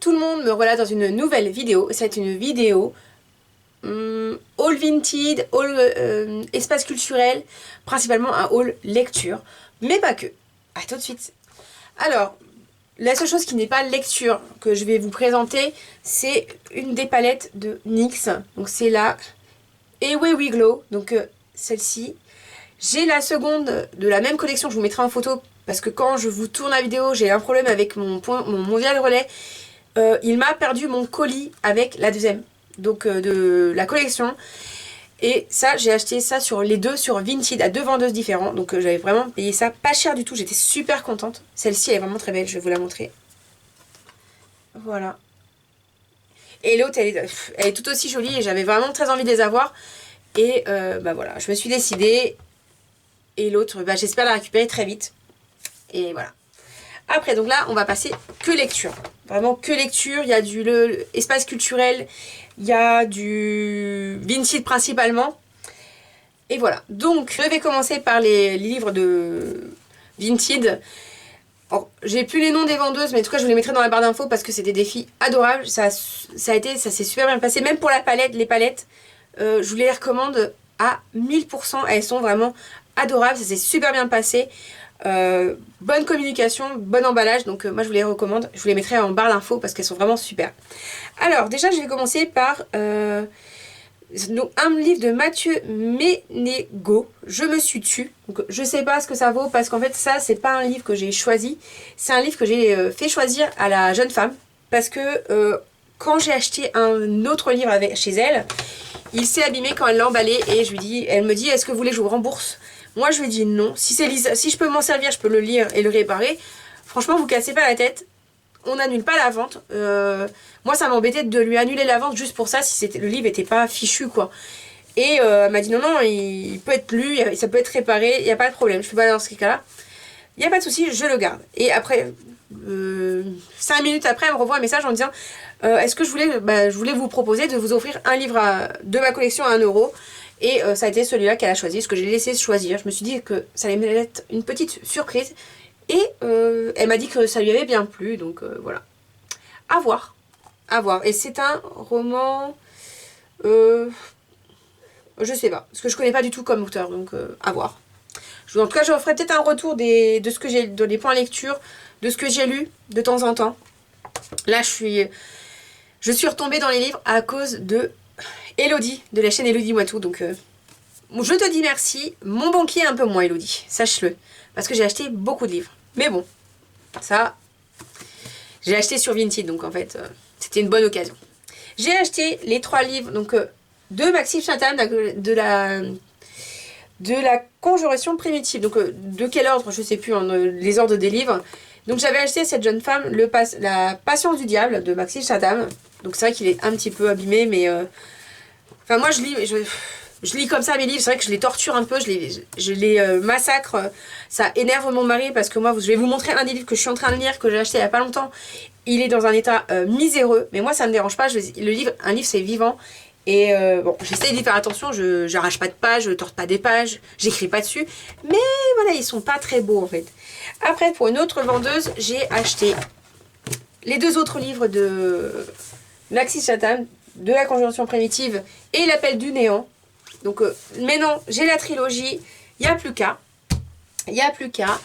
tout le monde me relate dans une nouvelle vidéo. C'est une vidéo haul vintage, haul espace culturel, principalement un haul lecture, mais pas que. À tout de suite. Alors, la seule chose qui n'est pas lecture que je vais vous présenter, c'est une des palettes de NYX. Donc c'est la Away We Glow, donc celle-ci. J'ai la seconde de la même collection, je vous mettrai en photo, parce que quand je vous tourne la vidéo, j'ai un problème avec mon mondial relais. Il m'a perdu mon colis avec la deuxième, donc de la collection. Et ça, j'ai acheté ça sur les deux sur Vinted à deux vendeuses différentes. Donc j'avais vraiment payé ça pas cher du tout. J'étais super contente. Celle-ci, elle est vraiment très belle. Je vais vous la montrer. Voilà. Et l'autre, elle est tout aussi jolie. Et j'avais vraiment très envie de les avoir. Et bah voilà, je me suis décidée. Et l'autre, bah, j'espère la récupérer très vite. Et voilà. Après, donc là, on va passer que lecture. Vraiment que lecture. Il y a du espace culturel. Il y a du Vinted principalement. Et voilà. Donc, je vais commencer par les livres de Vinted. J'ai plus les noms des vendeuses, mais en tout cas, je vous les mettrai dans la barre d'infos parce que c'était des filles adorables. Ça s'est super bien passé. Même pour la palette, les palettes, je vous les recommande à 1000%. Elles sont vraiment adorables. Ça s'est super bien passé. Bonne communication, bon emballage, donc moi je vous les recommande, je vous les mettrai en barre d'infos parce qu'elles sont vraiment super. Alors déjà je vais commencer par un livre de Mathieu Ménégo, Je me suis tue. Donc je sais pas ce que ça vaut parce qu'en fait ça c'est pas un livre que j'ai choisi, c'est un livre que j'ai fait choisir à la jeune femme parce que quand j'ai acheté un autre livre chez elle, il s'est abîmé quand elle l'a emballé et elle me dit est-ce que vous voulez que je vous rembourse? Moi je lui ai dit non, si je peux m'en servir, je peux le lire et le réparer. Franchement vous cassez pas la tête, on n'annule pas la vente. Moi ça m'embêtait de lui annuler la vente juste pour ça si le livre était pas fichu quoi. Et elle m'a dit non non, il peut être lu, ça peut être réparé, il n'y a pas de problème. Je fais pas dans ce cas-là, il n'y a pas de souci, je le garde. Et après, 5 minutes après, elle me renvoie un message en disant est-ce que je voulais vous proposer de vous offrir un livre de ma collection à 1 euro. Et ça a été celui-là qu'elle a choisi, parce que j'ai laissé choisir. Je me suis dit que ça allait être une petite surprise. Et elle m'a dit que ça lui avait bien plu, donc voilà. À voir. À voir. Et c'est un roman... je sais pas, parce que je connais pas du tout comme auteur, donc à voir. En tout cas, je ferai peut-être un retour de ce que j'ai, des points lecture, de ce que j'ai lu de temps en temps. Là, je suis retombée dans les livres à cause de Elodie, de la chaîne Elodie Moitou. Donc, je te dis merci. Mon banquier un peu moins, Elodie, sache-le. Parce que j'ai acheté beaucoup de livres. Mais bon, ça, j'ai acheté sur Vinted. Donc, en fait, c'était une bonne occasion. J'ai acheté les 3 livres donc, de Maxime Chatham, de la conjuration primitive. Donc, de quel ordre, je sais plus, les ordres des livres. Donc, j'avais acheté cette jeune femme, La Patience du Diable, de Maxime Chatham. Donc, c'est vrai qu'il est un petit peu abîmé, mais... Enfin, moi, je lis comme ça mes livres. C'est vrai que je les torture un peu, je les massacre. Ça énerve mon mari parce que moi, je vais vous montrer un des livres que je suis en train de lire, que j'ai acheté il n'y a pas longtemps. Il est dans un état miséreux, mais moi, ça ne me dérange pas. Un livre, c'est vivant. Et bon, j'essaie d'y faire attention. Je n'arrache pas de pages, je ne torte pas des pages, j'écris pas dessus. Mais voilà, ils sont pas très beaux en fait. Après, pour une autre vendeuse, j'ai acheté les 2 autres livres de Maxime Chatham, de la conjuration primitive et l'appel du néant. Donc, mais non, j'ai la trilogie, il n'y a plus qu'à. Il n'y a plus qu'à.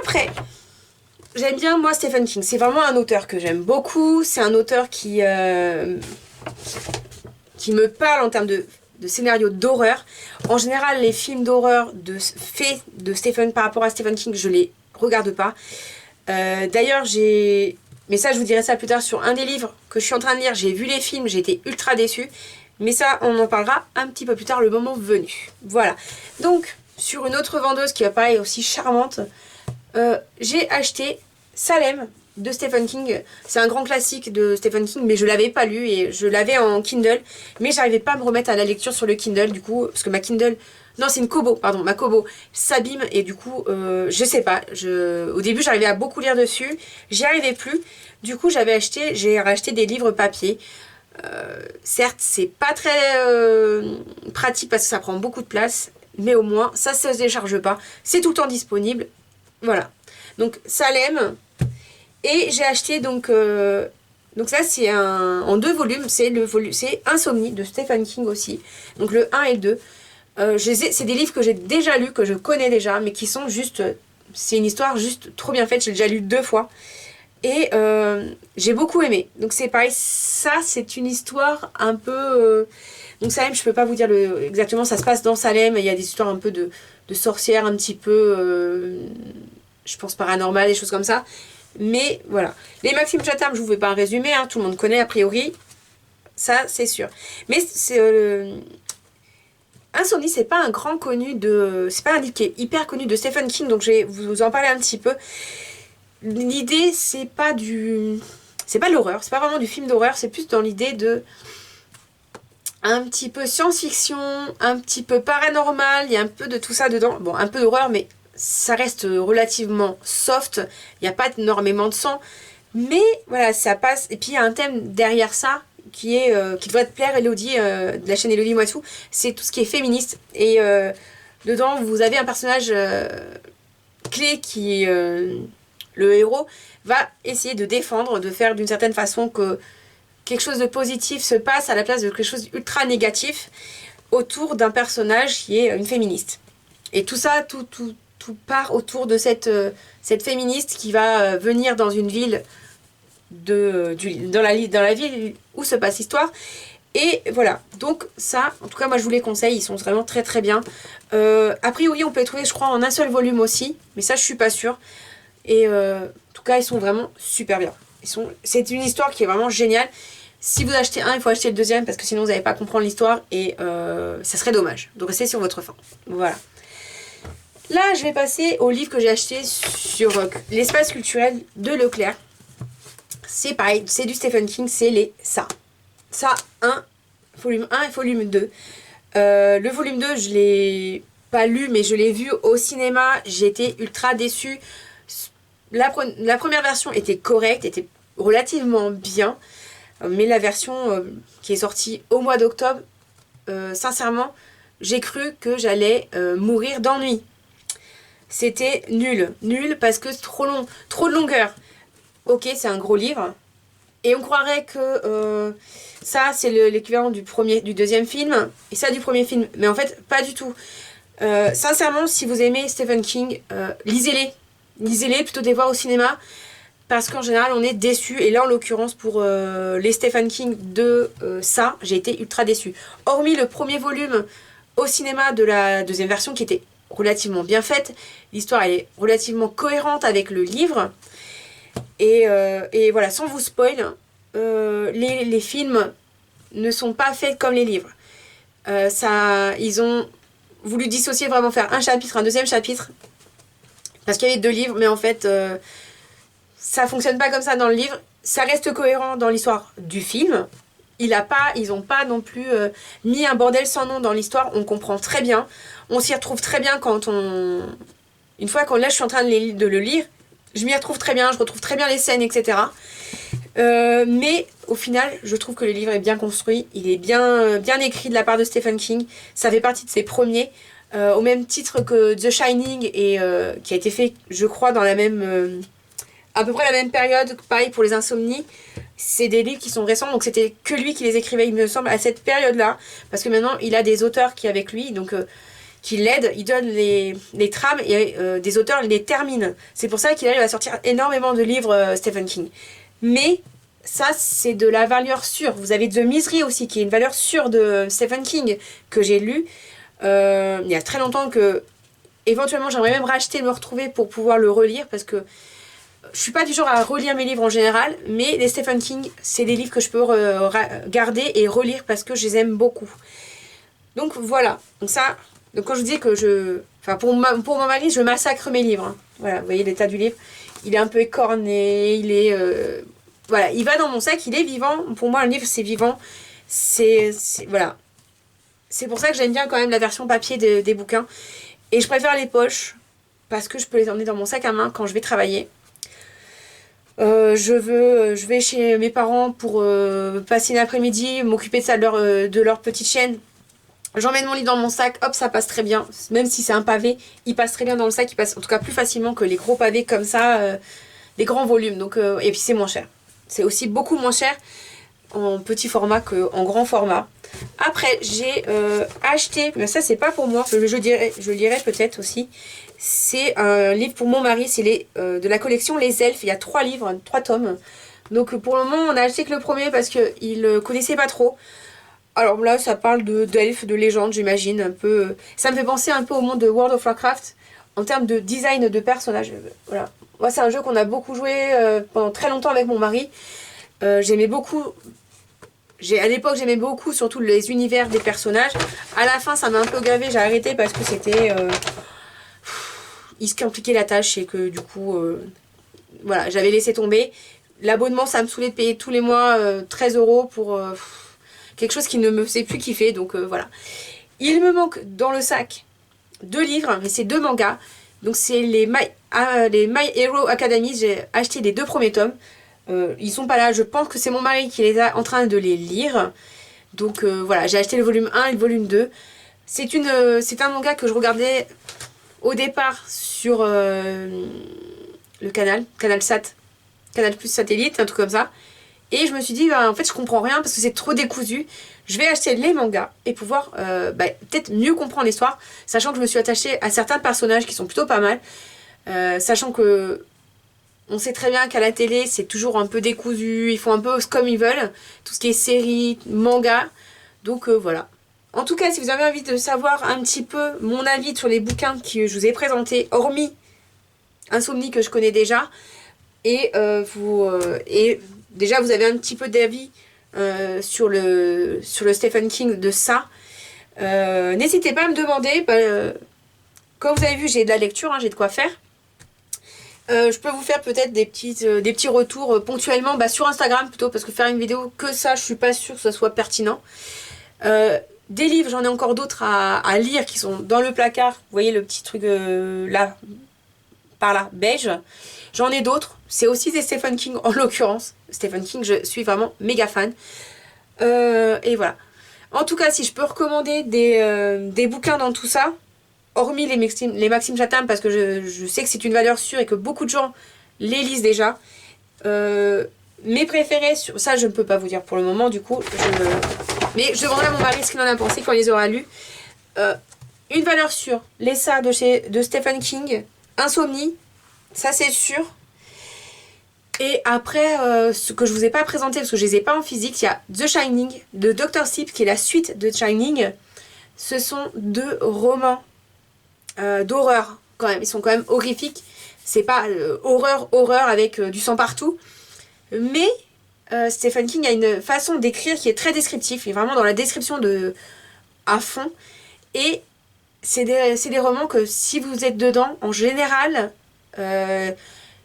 Après, j'aime bien, moi, Stephen King. C'est vraiment un auteur que j'aime beaucoup. C'est un auteur qui me parle en termes de scénario d'horreur. En général, les films d'horreur faits de Stephen par rapport à Stephen King, je les regarde pas. D'ailleurs, mais ça, je vous dirai ça plus tard sur un des livres que je suis en train de lire. J'ai vu les films, j'ai été ultra déçue. Mais ça, on en parlera un petit peu plus tard, le moment venu. Voilà. Donc, sur une autre vendeuse qui va pareil aussi charmante, j'ai acheté Salem de Stephen King. C'est un grand classique de Stephen King, mais je l'avais pas lu et je l'avais en Kindle. Mais j'arrivais pas à me remettre à la lecture sur le Kindle, du coup, parce que ma Kindle... Non, c'est une Kobo, pardon, ma Kobo s'abîme et du coup, je sais pas. Au début, j'arrivais à beaucoup lire dessus, j'y arrivais plus. Du coup, j'ai racheté des livres papier. Certes, c'est pas très pratique parce que ça prend beaucoup de place, mais au moins, ça se décharge pas. C'est tout le temps disponible. Voilà. Donc, Salem. Et j'ai acheté donc ça c'est en 2 volumes, c'est Insomnie de Stephen King aussi. Donc le 1 et le 2. C'est des livres que j'ai déjà lus, que je connais déjà, mais qui sont juste... c'est une histoire juste trop bien faite, j'ai déjà lu 2 fois. Et j'ai beaucoup aimé. Donc c'est pareil, ça c'est une histoire un peu... donc Salem, je peux pas vous dire exactement, ça se passe dans Salem, il y a des histoires un peu de sorcières, un petit peu, je pense paranormales, des choses comme ça. Mais voilà. Les Maxime Chatham, je vous fais pas un résumé, hein, tout le monde connaît a priori. Ça, c'est sûr. Mais c'est... Insomnie, c'est pas un grand connu de... c'est pas un livre qui est hyper connu de Stephen King, donc je vais vous en parler un petit peu. L'idée, c'est pas de l'horreur, c'est pas vraiment du film d'horreur, c'est plus dans l'idée de... un petit peu science-fiction, un petit peu paranormal, il y a un peu de tout ça dedans. Bon, un peu d'horreur, mais ça reste relativement soft, il n'y a pas énormément de sang. Mais voilà, ça passe. Et puis il y a un thème derrière ça qui devrait te plaire, Elodie, de la chaîne Elodie Moitou. C'est tout ce qui est féministe. Et dedans, vous avez un personnage clé qui, le héros, va essayer de défendre, de faire d'une certaine façon que quelque chose de positif se passe à la place de quelque chose d'ultra négatif autour d'un personnage qui est une féministe. Et tout ça, tout part autour de cette féministe qui va venir dans une ville dans la ville où se passe l'histoire. Et voilà, donc ça, en tout cas moi je vous les conseille, ils sont vraiment très très bien. A priori on peut les trouver je crois en un seul volume aussi, mais ça je suis pas sûre. Et en tout cas ils sont vraiment super bien. C'est une histoire qui est vraiment géniale. Si vous achetez un, il faut acheter le deuxième parce que sinon vous n'allez pas comprendre l'histoire et ça serait dommage. Donc restez sur votre faim. Voilà. Là, je vais passer au livre que j'ai acheté sur l'espace culturel de Leclerc. C'est pareil, c'est du Stephen King, c'est Ça 1, volume 1 et volume 2. Le volume 2, je l'ai pas lu, mais je l'ai vu au cinéma. J'ai été ultra déçue. La première version était correcte, était relativement bien. Mais la version qui est sortie au mois d'octobre, sincèrement, j'ai cru que j'allais mourir d'ennui. C'était nul parce que c'est trop long, trop de longueur. Ok, c'est un gros livre, et on croirait que ça c'est l'équivalent du deuxième film, et ça du premier film, mais en fait pas du tout. Sincèrement, si vous aimez Stephen King, lisez-les plutôt que de les voir au cinéma, parce qu'en général on est déçu, et là en l'occurrence pour les Stephen King de ça, j'ai été ultra déçue. Hormis le premier volume au cinéma de la deuxième version qui était relativement bien faite, l'histoire elle est relativement cohérente avec le livre, et voilà, sans vous spoil, les films ne sont pas faits comme les livres. Ils ont voulu dissocier, vraiment faire un chapitre, un deuxième chapitre, parce qu'il y avait 2 livres, mais en fait ça fonctionne pas comme ça dans le livre. Ça reste cohérent dans l'histoire du film. Ils ont pas non plus mis un bordel sans nom dans l'histoire. On comprend très bien. On s'y retrouve très bien une fois là je suis en train de le lire, je m'y retrouve très bien, je retrouve très bien les scènes, etc. Mais au final, je trouve que le livre est bien construit, il est bien écrit de la part de Stephen King. Ça fait partie de ses premiers, au même titre que The Shining, et qui a été fait, je crois, dans à peu près la même période, pareil pour les Insomnies. C'est des livres qui sont récents, donc c'était que lui qui les écrivait, il me semble, à cette période-là, parce que maintenant il a des auteurs qui avec lui, donc qui l'aident, il donne les trames, et des auteurs les terminent. C'est pour ça qu'il arrive à sortir énormément de livres, Stephen King. Mais ça, c'est de la valeur sûre. Vous avez The Misery aussi, qui est une valeur sûre de Stephen King, que j'ai lu il y a très longtemps, que éventuellement j'aimerais même racheter, me retrouver pour pouvoir le relire, parce que je suis pas du genre à relire mes livres en général, mais les Stephen King, c'est des livres que je peux garder et relire parce que je les aime beaucoup. Donc voilà. Donc quand je vous dis que pour mon mari, je massacre mes livres. Hein. Voilà, vous voyez l'état du livre. Il est un peu écorné, voilà, il va dans mon sac, il est vivant. Pour moi, un livre, c'est vivant. Voilà. C'est pour ça que j'aime bien quand même la version papier des bouquins. Et je préfère les poches, parce que je peux les emmener dans mon sac à main quand je vais travailler. Je vais chez mes parents pour passer l'après-midi, m'occuper de leur petite chienne. J'emmène mon livre dans mon sac, hop, ça passe très bien. Même si c'est un pavé, il passe très bien dans le sac, il passe en tout cas plus facilement que les gros pavés comme ça. des grands volumes. Donc, et puis c'est moins cher. C'est aussi beaucoup moins cher en petit format qu'en grand format. Après, j'ai acheté, mais ça c'est pas pour moi, je le dirai peut-être aussi. C'est un livre pour mon mari, c'est de la collection Les Elfes. Il y a 3 livres, 3 tomes. Donc pour le moment, on a acheté que le premier parce qu'il ne connaissait pas trop. Alors là, ça parle d'elfes, de légendes, j'imagine. Un peu. Ça me fait penser un peu au monde de World of Warcraft en termes de design de personnages. Voilà. Moi, c'est un jeu qu'on a beaucoup joué pendant très longtemps avec mon mari. J'aimais beaucoup. À l'époque, j'aimais beaucoup surtout les univers des personnages. À la fin, ça m'a un peu gavé. J'ai arrêté parce que c'était. Il se compliquait la tâche et que du coup, voilà, j'avais laissé tomber. L'abonnement, ça me saoulait de payer tous les mois 13 € pour quelque chose qui ne me faisait plus kiffer. Donc voilà. Il me manque dans le sac 2 livres, mais c'est 2 mangas. Donc c'est les My Hero Academy. J'ai acheté les 2 premiers tomes. Ils sont pas là. Je pense que c'est mon mari qui est en train de les lire. Donc voilà, j'ai acheté le volume 1 et le volume 2. C'est un manga que je regardais au départ sur le canal Sat, Canal Plus Satellite, un truc comme ça. Et je me suis dit, bah, en fait, je comprends rien parce que c'est trop décousu. Je vais acheter les mangas et pouvoir peut-être mieux comprendre l'histoire, sachant que je me suis attachée à certains personnages qui sont plutôt pas mal. Sachant que on sait très bien qu'à la télé, c'est toujours un peu décousu, ils font un peu comme ils veulent, tout ce qui est série, manga. Donc voilà. En tout cas, si vous avez envie de savoir un petit peu mon avis sur les bouquins que je vous ai présentés, hormis Insomnie que je connais déjà, et déjà vous avez un petit peu d'avis sur le Stephen King de ça, n'hésitez pas à me demander. Comme vous avez vu, j'ai de la lecture, hein, j'ai de quoi faire. Je peux vous faire peut-être des petits retours ponctuellement sur Instagram plutôt, parce que faire une vidéo que ça, je suis pas sûre que ça soit pertinent. Des livres, j'en ai encore d'autres à lire qui sont dans le placard. Vous voyez le petit truc là, par là, beige. J'en ai d'autres. C'est aussi des Stephen King en l'occurrence. Stephen King, je suis vraiment méga fan. Et voilà. En tout cas, si je peux recommander des bouquins dans tout ça, hormis les Maxime Chatham, parce que je sais que c'est une valeur sûre et que beaucoup de gens les lisent déjà. Mes préférés, ça je ne peux pas vous dire pour le moment, du coup. Mais je demanderai à mon mari ce qu'il en a pensé quand il les aura lus. Une valeur sûre, les ça de Stephen King, Insomnie, ça c'est sûr. Et après, ce que je vous ai pas présenté, parce que je les ai pas en physique, il y a The Shining de Dr. Sleep, qui est la suite de Shining. Ce sont 2 romans d'horreur, quand même. Ils sont quand même horrifiques. C'est pas horreur avec du sang partout. Mais Stephen King a une façon d'écrire qui est très descriptive. Il est vraiment dans la description à fond. Et c'est des romans que si vous êtes dedans, en général,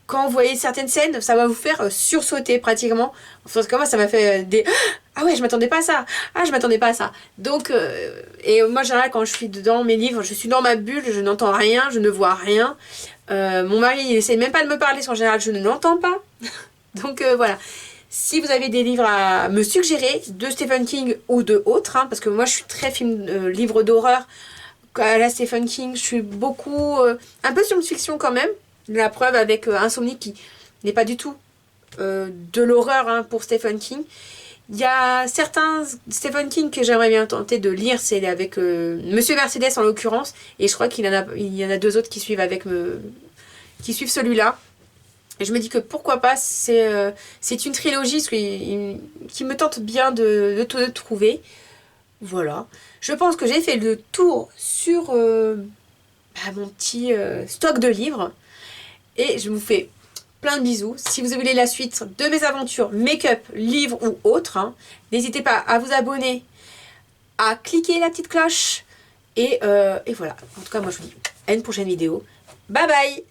quand vous voyez certaines scènes, ça va vous faire sursauter pratiquement. Enfin, comme moi, ça m'a fait des... Ah ouais, je m'attendais pas à ça. Ah, je m'attendais pas à ça. Donc, et moi, en général, quand je suis dans mes livres, je suis dans ma bulle, je n'entends rien, je ne vois rien. Mon mari, il essaie même pas de me parler, en général, je ne l'entends pas. Donc, voilà. Si vous avez des livres à me suggérer, de Stephen King ou de autres, hein, parce que moi, je suis très livre d'horreur. À la Stephen King, je suis beaucoup... un peu science-fiction quand même. La preuve avec Insomnie qui n'est pas du tout de l'horreur hein, pour Stephen King. Il y a certains Stephen King que j'aimerais bien tenter de lire, c'est avec Monsieur Mercedes en l'occurrence, et je crois qu'il y en a 2 autres qui suivent qui suivent celui-là. Et je me dis que pourquoi pas, c'est une trilogie qui me tente bien de trouver. Voilà. Je pense que j'ai fait le tour sur mon petit stock de livres. Et je vous fais plein de bisous. Si vous voulez la suite de mes aventures, make-up, livres ou autres, hein, n'hésitez pas à vous abonner, à cliquer la petite cloche. Et voilà. En tout cas, moi je vous dis à une prochaine vidéo. Bye bye!